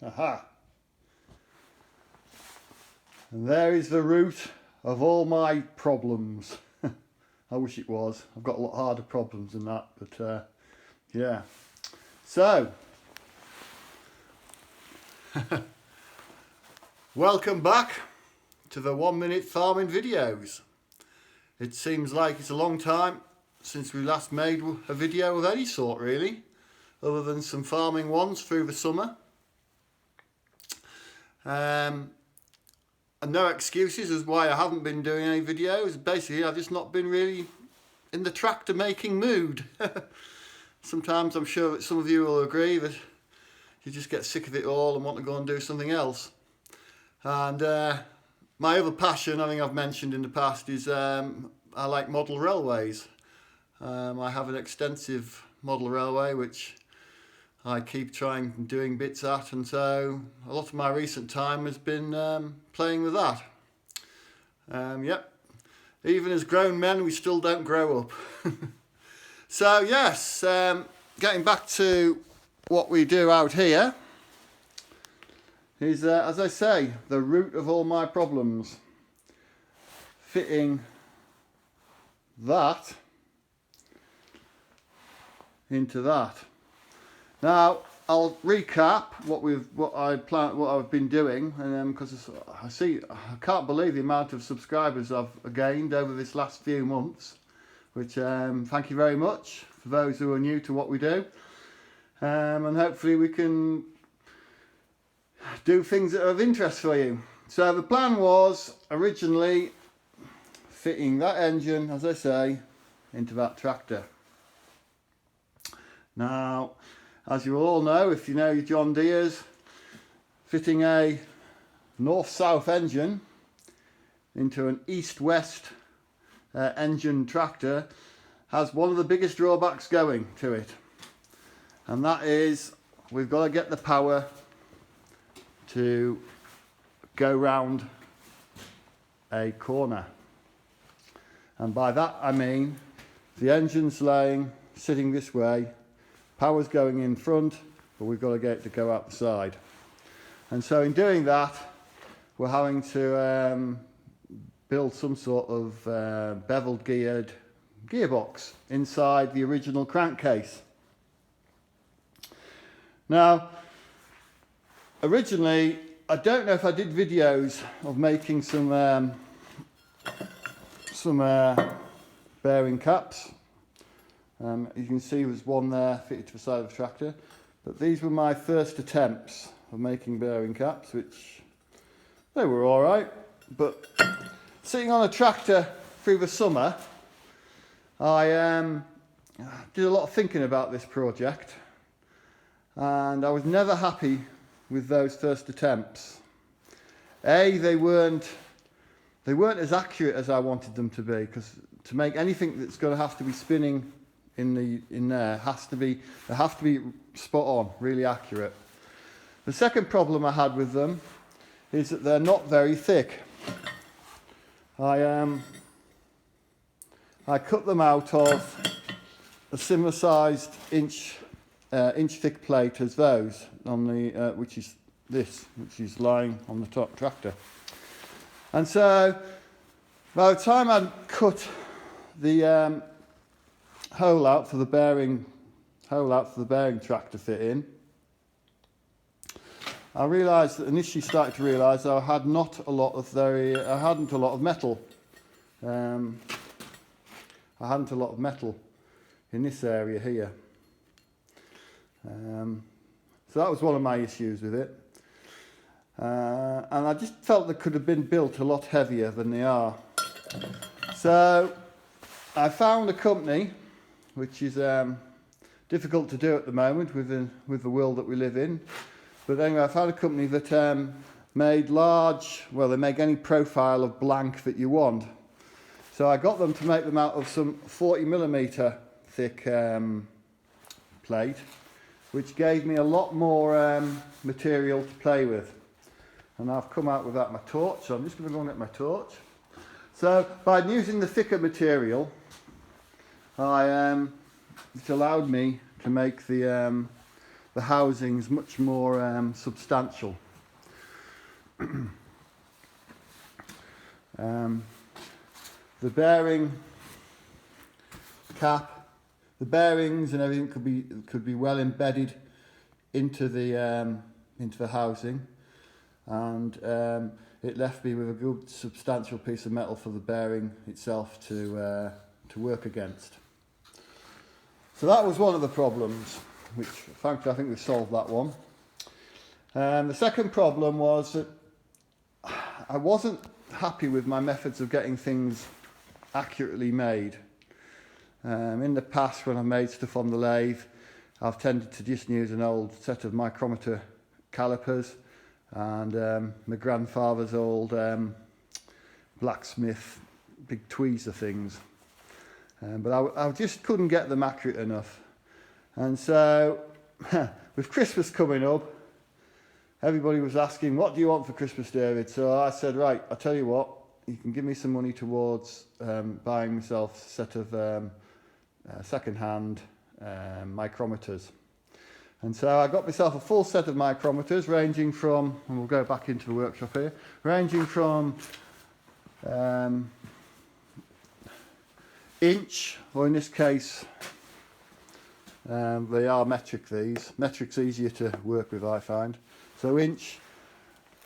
Aha! And there is the root of all my problems. I wish it was. I've got a lot harder problems than that, but yeah. So, welcome back to the 1 minute farming videos. It seems like it's a long time since we last made a video of any sort, really, other than some farming ones through the summer. And no excuses as why I haven't been doing any videos. Basically, I've just not been really in the tractor making mood. Sometimes I'm sure that some of you will agree that you just get sick of it all and want to go and do something else. And my other passion, I think I've mentioned in the past, is I like model railways. I have an extensive model railway which I keep trying and doing bits at, and so a lot of my recent time has been playing with that. Yep, even as grown men we still don't grow up. So yes, getting back to what we do out here is, as I say, the root of all my problems. Fitting that into that. Now I'll recap what I've been doing, and because I can't believe the amount of subscribers I've gained over this last few months, which thank you very much for those who are new to what we do, and hopefully we can do things that are of interest for you. So the plan was originally fitting that engine, as I say, into that tractor. Now, as you all know, if you know your John Deere's, fitting a north-south engine into an east-west engine tractor has one of the biggest drawbacks going to it, and that is we've got to get the power to go round a corner. And by that I mean the engine's sitting this way, power's going in front, but we've got to get it to go out the side. And so in doing that, we're having to build some sort of beveled geared gearbox inside the original crankcase. Now, originally, I don't know if I did videos of making some bearing caps. You can see there's one there fitted to the side of the tractor, but these were my first attempts of making bearing caps, which they were all right. But sitting on a tractor through the summer, I did a lot of thinking about this project, and I was never happy with those first attempts. They weren't as accurate as I wanted them to be, because to make anything that's going to have to be spinning in there they have to be spot on, really accurate. The second problem I had with them is that they're not very thick. I cut them out of a similar sized inch thick plate as those on the which is lying on the top tractor. And so by the time I'd cut the hole out for the bearing track to fit in, I realised that initially started to realise I hadn't a lot of metal. I hadn't a lot of metal in this area here. So that was one of my issues with it. And I just felt they could have been built a lot heavier than they are. So I found a company, which is difficult to do at the moment with the world that we live in. But anyway, I found a company that made they make any profile of blank that you want. So I got them to make them out of some 40mm thick plate, which gave me a lot more material to play with. And I've come out without my torch, so I'm just going to go and get my torch. So by using the thicker material, it allowed me to make the the housings much more substantial. The bearing cap, the bearings and everything could be well embedded into the housing, and it left me with a good substantial piece of metal for the bearing itself to work against. So that was one of the problems, which thankfully I think we solved that one. The second problem was that I wasn't happy with my methods of getting things accurately made. In the past, when I've made stuff on the lathe, I've tended to just use an old set of micrometer calipers and my grandfather's old blacksmith big tweezer things, but I just couldn't get them accurate enough. And so with Christmas coming up, everybody was asking, what do you want for Christmas, David? So I said, right, I'll tell you what, you can give me some money towards buying myself a set of second-hand micrometers. And so I got myself a full set of micrometers ranging from, and we'll go back into the workshop here, ranging from inch, or in this case, they are metric these. Metric's easier to work with, I find. So inch,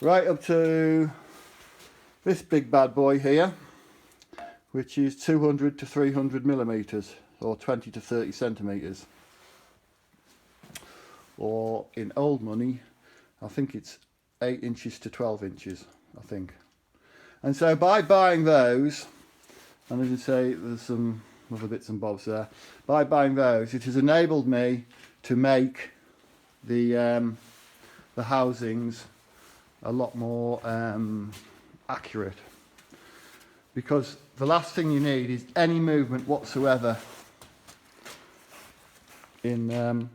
right up to this big bad boy here, which is 200 to 300 millimeters, or 20 to 30 centimeters. Or in old money, I think it's 8 inches to 12 inches, I think. And so by buying those, and as I say, there's some other bits and bobs there, by buying those, it has enabled me to make the housings a lot more accurate. Because the last thing you need is any movement whatsoever in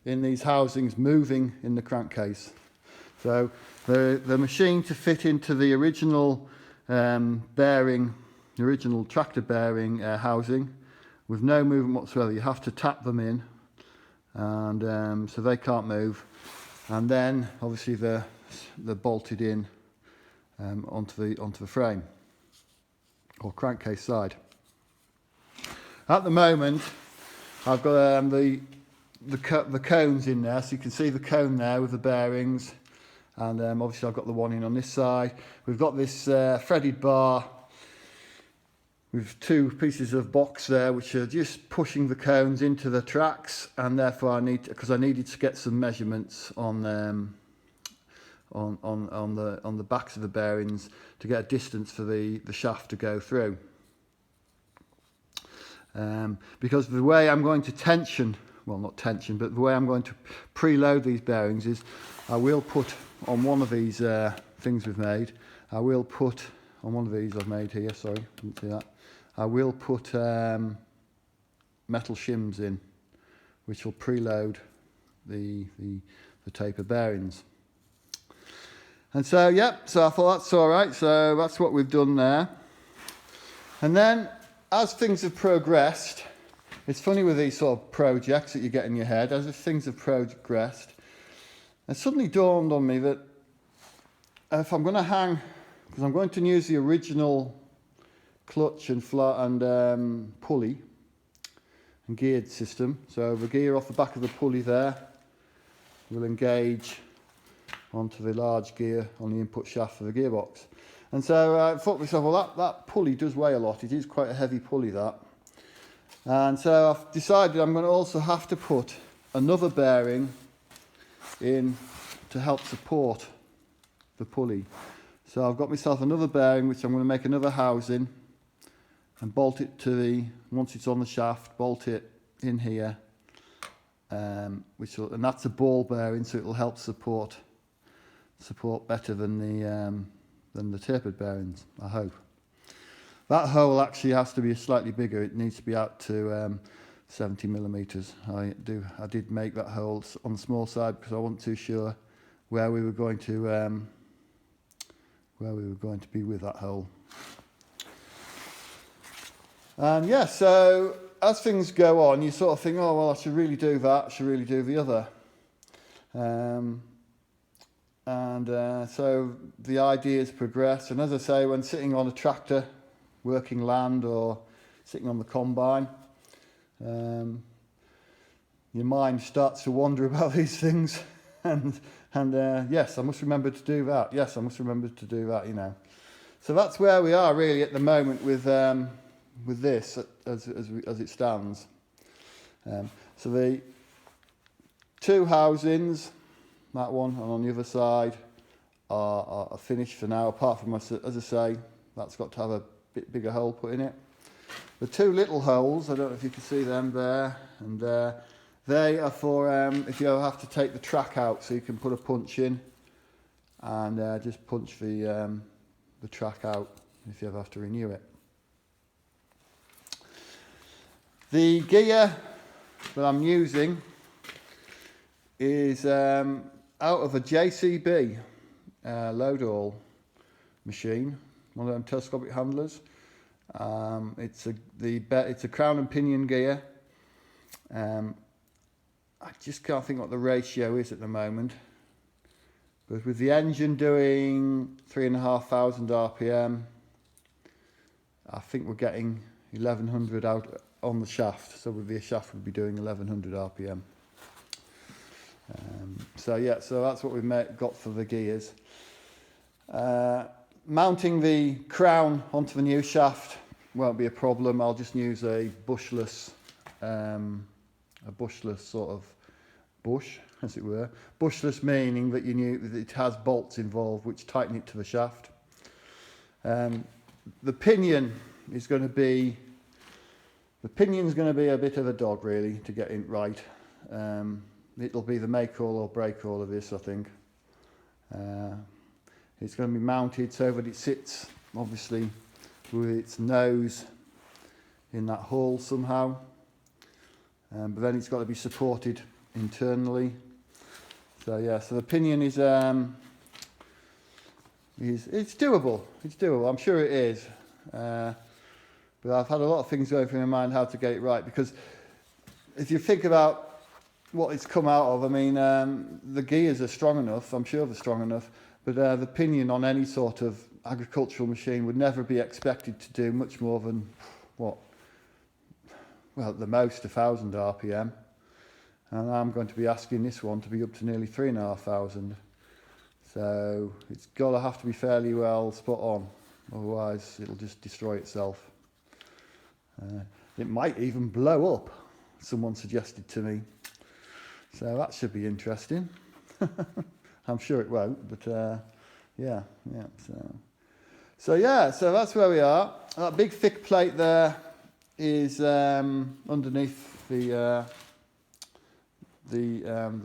in these housings moving in the crankcase. So the machine to fit into the original bearing, the original tractor bearing housing, with no movement whatsoever. You have to tap them in, and so they can't move. And then obviously they're bolted in onto the frame or crankcase side. At the moment, I've got the cones in there, so you can see the cone there with the bearings, and obviously I've got the one in on this side. We've got this threaded bar with two pieces of box there, which are just pushing the cones into the tracks, and therefore I needed to get some measurements on the backs of the bearings to get a distance for the shaft to go through. Because the way I'm going to tension, well not tension, but the way I'm going to preload these bearings is I will put on one of these things we've made, I will put on one of these I've made here, sorry, didn't see that, I will put metal shims in, which will preload the taper bearings. And so, yep, so I thought that's all right, so that's what we've done there. And then, as things have progressed, it's funny with these sort of projects that you get in your head, as if things have progressed, it suddenly dawned on me that if I'm going to hang, because I'm going to use the original clutch and pulley and geared system, so the gear off the back of the pulley there will engage onto the large gear on the input shaft for the gearbox. And so I thought to myself, well, that pulley does weigh a lot. It is quite a heavy pulley, that. And so I've decided I'm going to also have to put another bearing in to help support the pulley. So I've got myself another bearing, which I'm going to make another housing and bolt it to once it's on the shaft, bolt it in here, and that's a ball bearing, so it will help support better than the tapered bearings, I hope. That hole actually has to be slightly bigger. It needs to be out to 70 millimeters. I did make that hole on the small side because I wasn't too sure where we were going to be with that hole. And yeah, so as things go on, you sort of think, oh, well, I should really do that, I should really do the other. So the ideas progress. And as I say, when sitting on a tractor, working land, or sitting on the combine, your mind starts to wander about these things. And yes, I must remember to do that. Yes, I must remember to do that, you know. So that's where we are really at the moment with this as it stands. So the two housings, that one and on the other side, are finished for now, apart from, as I say, that's got to have a bit bigger hole put in it. The two little holes, I don't know if you can see them there and there, they are for if you have to take the track out, so you can put a punch in and just punch the track out if you ever have to renew it. The gear that I'm using is out of a JCB load all machine, one of them telescopic handlers. It's a crown and pinion gear. I just can't think what the ratio is at the moment, but with the engine doing 3,500 RPM, I think we're getting 1100 out on the shaft, so the shaft would be doing 1100 RPM. So yeah, so that's what we've got for the gears. Mounting the crown onto the new shaft won't be a problem. I'll just use a bushless sort of bush, as it were. Bushless meaning that it has bolts involved which tighten it to the shaft. The pinion is going to be a bit of a dog really to get it right. It'll be the make all or break all of this, I think. It's going to be mounted so that it sits obviously with its nose in that hole somehow, but then it's got to be supported internally. So yeah, so the pinion is it's doable. It's doable. I'm sure it is. But I've had a lot of things going through my mind how to get it right, because if you think about what it's come out of, I mean, the gears are strong enough. I'm sure they're strong enough, but the pinion on any sort of agricultural machine would never be expected to do much more than what? Well, at the most 1,000 RPM. And I'm going to be asking this one to be up to nearly 3,500. So it's got to have to be fairly well spot on, otherwise it'll just destroy itself. It might even blow up, someone suggested to me. So that should be interesting. I'm sure it won't, but yeah. So that's where we are. That big thick plate there is underneath the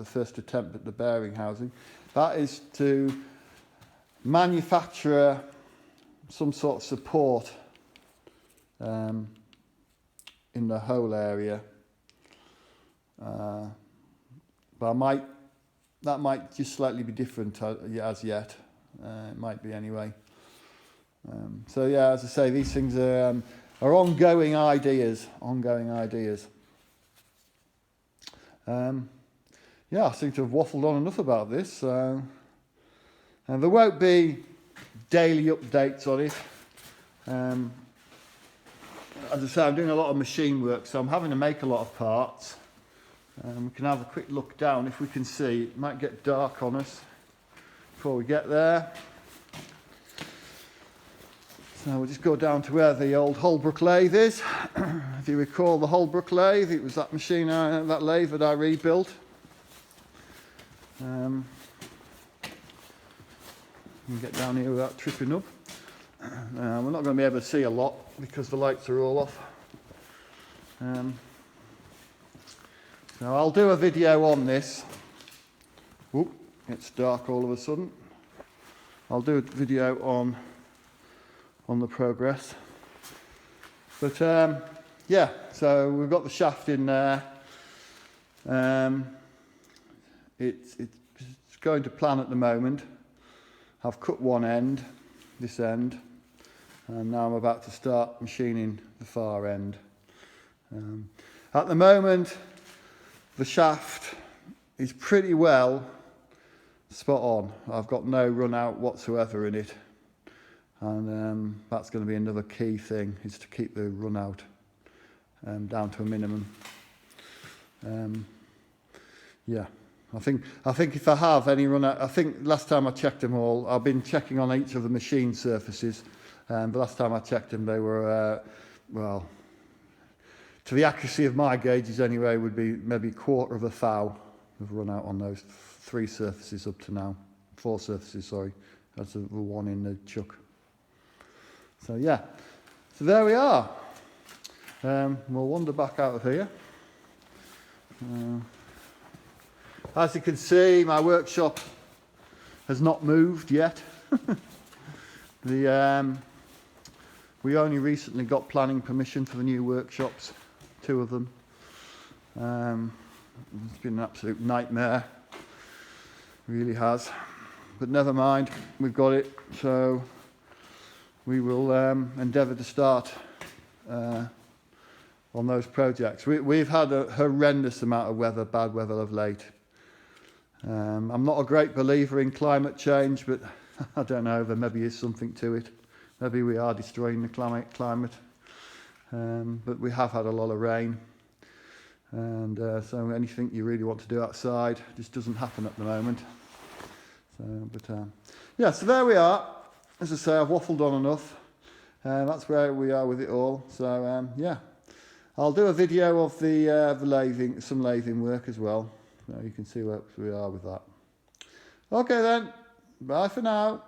first attempt at the bearing housing. That is to manufacture some sort of support in the hole area, but that might just slightly be different as yet. It might be anyway. So yeah, as I say, these things are ongoing ideas. Yeah, I seem to have waffled on enough about this. And there won't be daily updates on it. As I say, I'm doing a lot of machine work, so I'm having to make a lot of parts. We can have a quick look down if we can see. It might get dark on us before we get there. So we'll just go down to where the old Holbrook lathe is. If you recall the Holbrook lathe, it was that machine, that lathe that I rebuilt. You can get down here without tripping up. We're not going to be able to see a lot because the lights are all off. So I'll do a video on this. Oop, it's dark all of a sudden. I'll do a video on the progress. But yeah, so we've got the shaft in there. It's going to plan at the moment. I've cut one end, this end, and now I'm about to start machining the far end. At the moment, the shaft is pretty well spot on. I've got no run out whatsoever in it, and that's going to be another key thing, is to keep the run out down to a minimum. Yeah, I think if I have any run out, I think last time I checked them all, I've been checking on each of the machine surfaces, but last time I checked them they were, well, to the accuracy of my gauges anyway, would be maybe 1/4 of a thou have run out on those 3 surfaces up to now. 4 surfaces, sorry. That's the one in the chuck. So yeah, so there we are. We'll wander back out of here. As you can see, my workshop has not moved yet. We only recently got planning permission for the new workshops, 2 of them. It's been an absolute nightmare, really has. But never mind, we've got it, so we will endeavour to start on those projects. We've had a horrendous amount of weather, bad weather of late. I'm not a great believer in climate change, but I don't know, there maybe is something to it. Maybe we are destroying the climate. But we have had a lot of rain, and so anything you really want to do outside just doesn't happen at the moment. So, yeah, so there we are. As I say, I've waffled on enough. That's where we are with it all. So yeah, I'll do a video of the lathing, some lathing work as well, so you can see where we are with that. Okay then, bye for now.